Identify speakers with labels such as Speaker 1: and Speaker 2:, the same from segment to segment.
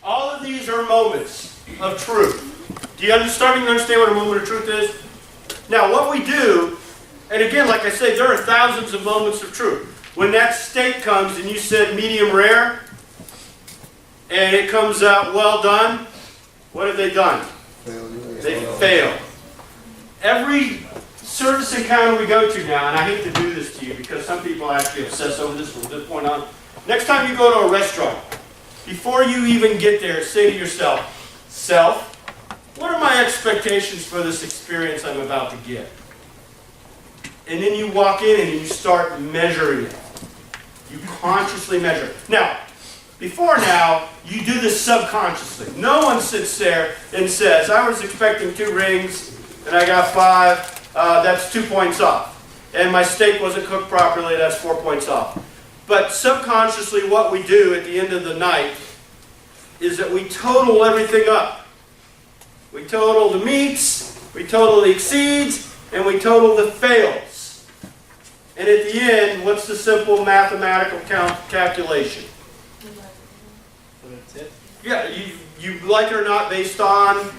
Speaker 1: All of these are moments of truth. Do you starting to understand what a moment of truth is? Now, what we do, and again, like I say, there are thousands of moments of truth. When that steak comes and you said medium rare, and it comes out well done, what have they done? They failed. Every service encounter we go to now, and I hate to do this to you because some people actually obsess over this from this point on. Next time you go to a restaurant, before you even get there, say to yourself, self, what are my expectations for this experience I'm about to get? And then you walk in and you start measuring it. You consciously measure it. Now, before now, you do this subconsciously. No one sits there and says, I was expecting 2 rings and I got 5, that's 2 points off. And my steak wasn't cooked properly, that's 4 points off. But subconsciously what we do at the end of the night is that we total everything up. We total the meets, we total the exceeds, and we total the fails. And at the end, what's the simple mathematical calculation?
Speaker 2: That's it.
Speaker 1: Yeah, you like it or not based on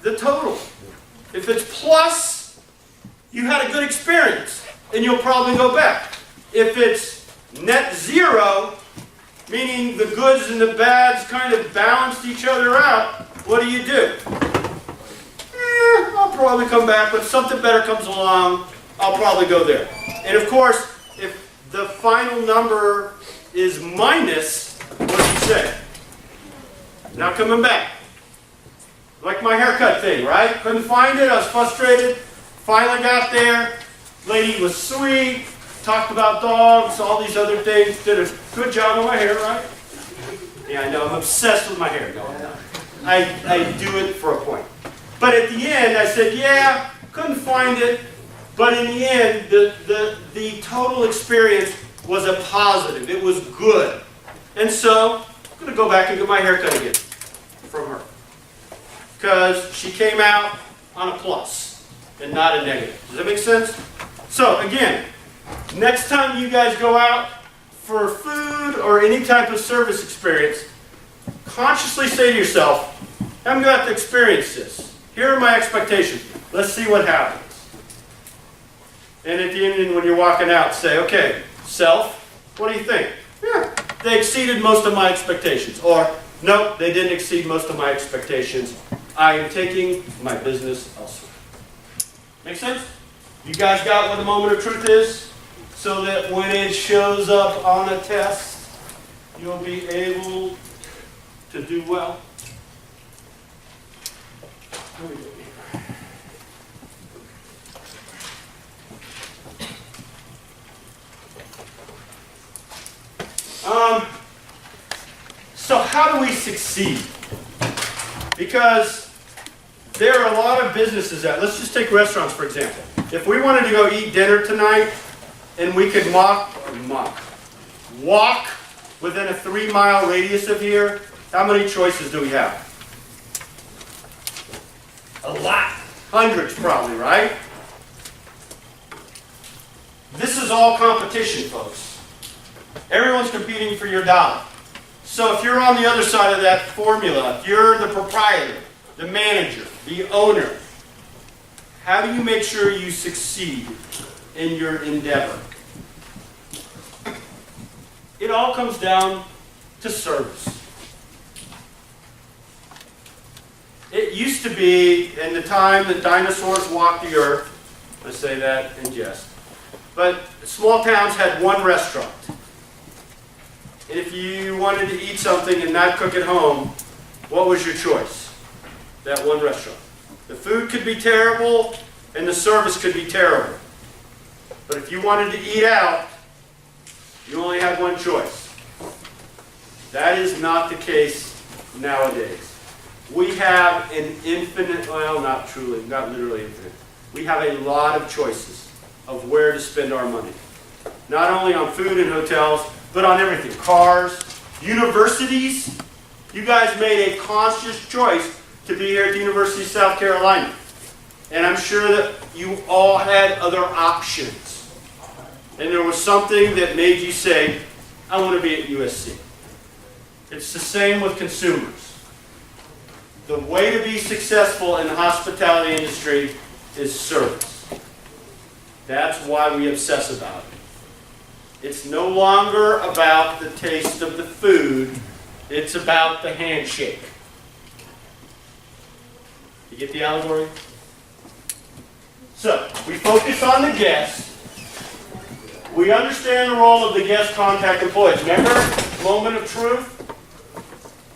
Speaker 1: the total. If it's plus, you had a good experience, and you'll probably go back. If it's net zero, meaning the goods and the bads kind of balanced each other out, what do? I'll probably come back, but if something better comes along, I'll probably go there. And of course, if the final number is minus, what do you say? Not coming back. Like my haircut thing, right? Couldn't find it, I was frustrated, finally got there, lady was sweet, talked about dogs, all these other things, did a good job on my hair, right? Yeah, I know, I'm obsessed with my hair. No, I'm not. I do it for a point. But at the end, I said, yeah, couldn't find it, but in the end, the total experience was a positive. It was good. And so, I'm going to go back and get my hair cut again from her. Because she came out on a plus and not a negative. Does that make sense? So, again, next time you guys go out for food or any type of service experience, consciously say to yourself, I'm going to have to experience this. Here are my expectations. Let's see what happens. And at the end, when you're walking out, say, okay, self, what do you think? Yeah, they exceeded most of my expectations. Or, nope, they didn't exceed most of my expectations. I am taking my business elsewhere. Make sense? You guys got what the moment of truth is? So that when it shows up on a test, you'll be able to do well. So how do we succeed? Because there are a lot of businesses that, let's just take restaurants for example. If we wanted to go eat dinner tonight and we could walk within a 3-mile radius of here, how many choices do we have? A lot. Hundreds probably, right? This is all competition, folks. Everyone's competing for your dollar. So if you're on the other side of that formula, if you're the proprietor, the manager, the owner, how do you make sure you succeed in your endeavor? It all comes down to service. It used to be, in the time that dinosaurs walked the earth, I say that in jest, but small towns had one restaurant. And if you wanted to eat something and not cook at home, what was your choice? That one restaurant. The food could be terrible and the service could be terrible. But if you wanted to eat out, you only had one choice. That is not the case nowadays. We have an infinite, well, not truly, not literally infinite. We have a lot of choices of where to spend our money. Not only on food and hotels, but on everything. Cars, universities. You guys made a conscious choice to be here at the University of South Carolina. And I'm sure that you all had other options. And there was something that made you say, I want to be at USC. It's the same with consumers. The way to be successful in the hospitality industry is service. That's why we obsess about it. It's no longer about the taste of the food. It's about the handshake. You get the allegory? So, we focus on the guest. We understand the role of the guest contact employees. Remember, moment of truth?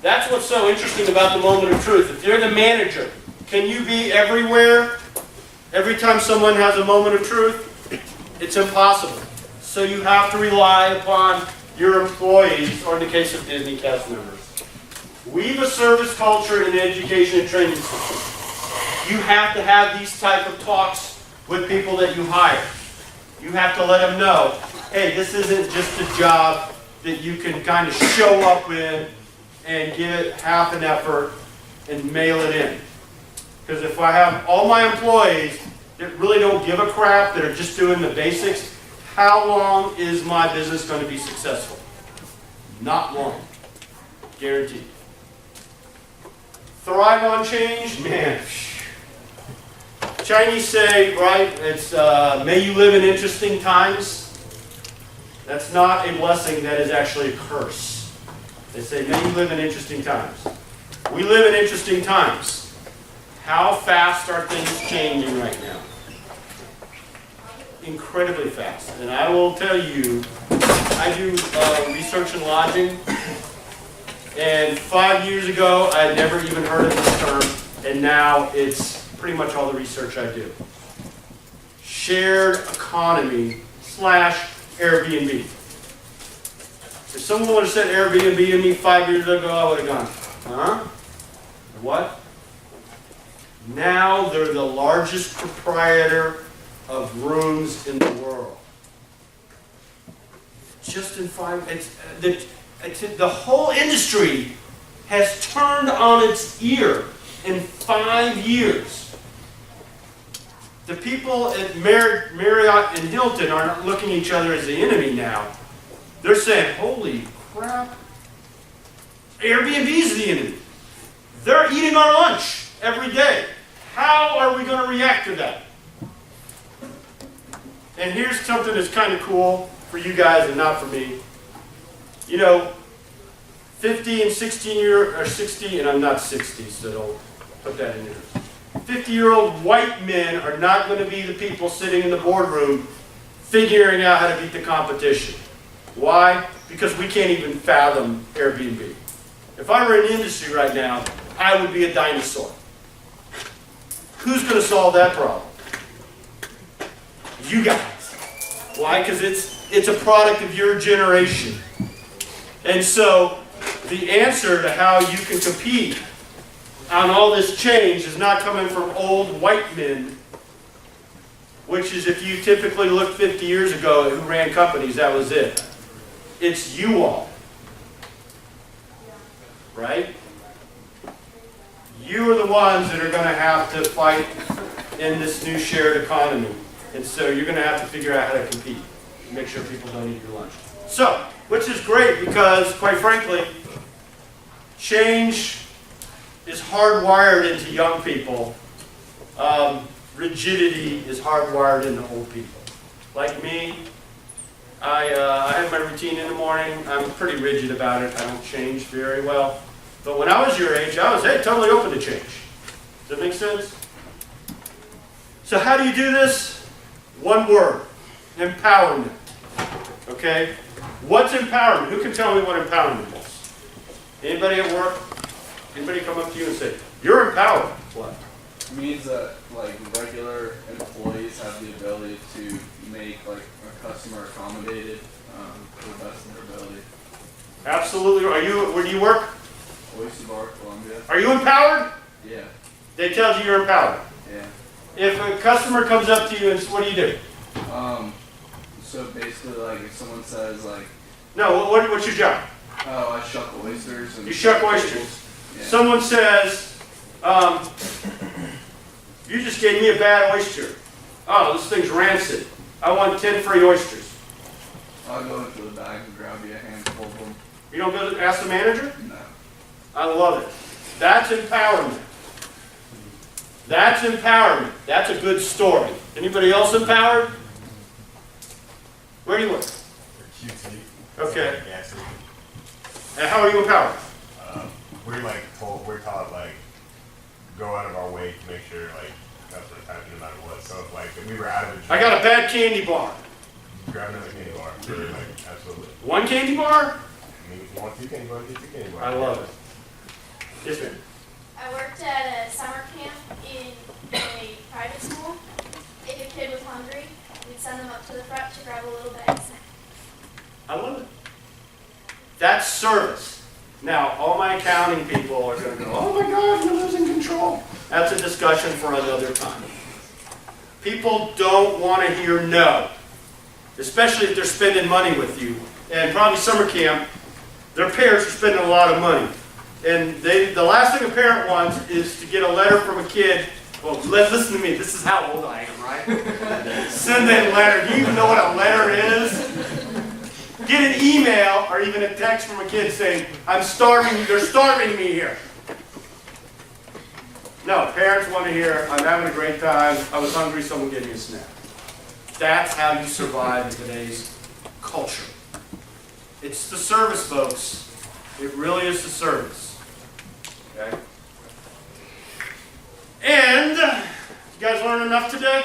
Speaker 1: That's what's so interesting about the moment of truth. If you're the manager, can you be everywhere? Every time someone has a moment of truth? It's impossible. So you have to rely upon your employees, or in the case of Disney cast members. Weave a service culture in the education and training system. You have to have these type of talks with people that you hire. You have to let them know, hey, this isn't just a job that you can kind of show up in and give it half an effort and mail it in. Because if I have all my employees that really don't give a crap, that are just doing the basics, how long is my business going to be successful? Not long. Guaranteed. Thrive on change? Man. Chinese say, right, it's may you live in interesting times. That's not a blessing, that is actually a curse. They say, may you live in interesting times. We live in interesting times. How fast are things changing right now? Incredibly fast. And I will tell you, I do research in lodging. And 5 years ago, I had never even heard of this term. And now it's pretty much all the research I do. Shared economy / Airbnb. If someone would have said Airbnb to me 5 years ago, I would have gone, huh? What? Now they're the largest proprietor of rooms in the world. Just in 5, the whole industry has turned on its ear in 5 years. The people at Marriott and Hilton are not looking at each other as the enemy now. They're saying, holy crap, Airbnb is the enemy. They're eating our lunch every day. How are we going to react to that? And here's something that's kind of cool for you guys and not for me. You know, 50 and 60, and I'm not 60, so don't put that in there. 50-year-old white men are not going to be the people sitting in the boardroom figuring out how to beat the competition. Why? Because we can't even fathom Airbnb. If I were in the industry right now, I would be a dinosaur. Who's going to solve that problem? You guys. Why? Because it's a product of your generation. And so the answer to how you can compete on all this change is not coming from old white men, which is, if you typically look 50 years ago at who ran companies, that was it. It's you all. Right? You are the ones that are going to have to fight in this new shared economy. And so you're going to have to figure out how to compete. Make sure people don't eat your lunch. So, which is great because, quite frankly, change is hardwired into young people. Rigidity is hardwired into old people. Like me, I have my routine in the morning. I'm pretty rigid about it. I don't change very well. But when I was your age, I was, totally open to change. Does that make sense? So how do you do this? One word, empowerment. Okay? What's empowerment? Who can tell me what empowerment is? Anybody at work? Anybody come up to you and say, you're empowered? What?
Speaker 2: It means that like regular employees have the ability to make like a customer accommodated to the best of their ability.
Speaker 1: Absolutely. Where do you work?
Speaker 2: Oyster Bar, Columbia.
Speaker 1: Are you empowered?
Speaker 2: Yeah.
Speaker 1: They tell you you're empowered.
Speaker 2: Yeah.
Speaker 1: If a customer comes up to you and says, what do you do?
Speaker 2: So basically, like if someone says like,
Speaker 1: no, what's your job?
Speaker 2: oh, I shuck oysters. And
Speaker 1: You shuck oysters.
Speaker 2: Yeah.
Speaker 1: Someone says, you just gave me a bad oyster. Oh, this thing's rancid. I want 10 free oysters.
Speaker 2: I'll go into the bag and grab you a handful of them.
Speaker 1: You don't go ask the manager?
Speaker 2: No.
Speaker 1: I love it. That's empowerment. That's empowerment. That's a good story. Anybody else empowered? Where do you work?
Speaker 3: QT.
Speaker 1: Okay.
Speaker 3: Gas station.
Speaker 1: And how are you empowered?
Speaker 3: We're taught like go out of our way to make sure like customers happy no matter what. So if we were out of a job,
Speaker 1: I got a bad candy bar.
Speaker 3: grab another candy bar. Sure, like absolutely.
Speaker 1: One candy bar?
Speaker 3: I mean, if you want two candy bars, get two candy bars.
Speaker 1: I love it. Yes, ma'am.
Speaker 4: I worked at a summer camp in a private school. If a kid was hungry, we'd send them up to the front to grab a little bag of snack.
Speaker 1: I love it. That's service. Now, all my accounting people are going to go, oh my God, you're losing control. That's a discussion for another time. People don't want to hear no, especially if they're spending money with you. And probably summer camp, their parents are spending a lot of money. And the last thing a parent wants is to get a letter from a kid. Well, listen to me. This is how old I am, right? Send that letter. Do you even know what a letter is? Get an email or even a text from a kid saying, I'm starving, they're starving me here. No, parents want to hear, I'm having a great time, I was hungry, someone gave me a snack. That's how you survive in today's culture. It's the service, folks. It really is the service. Okay? And, you guys learned enough today?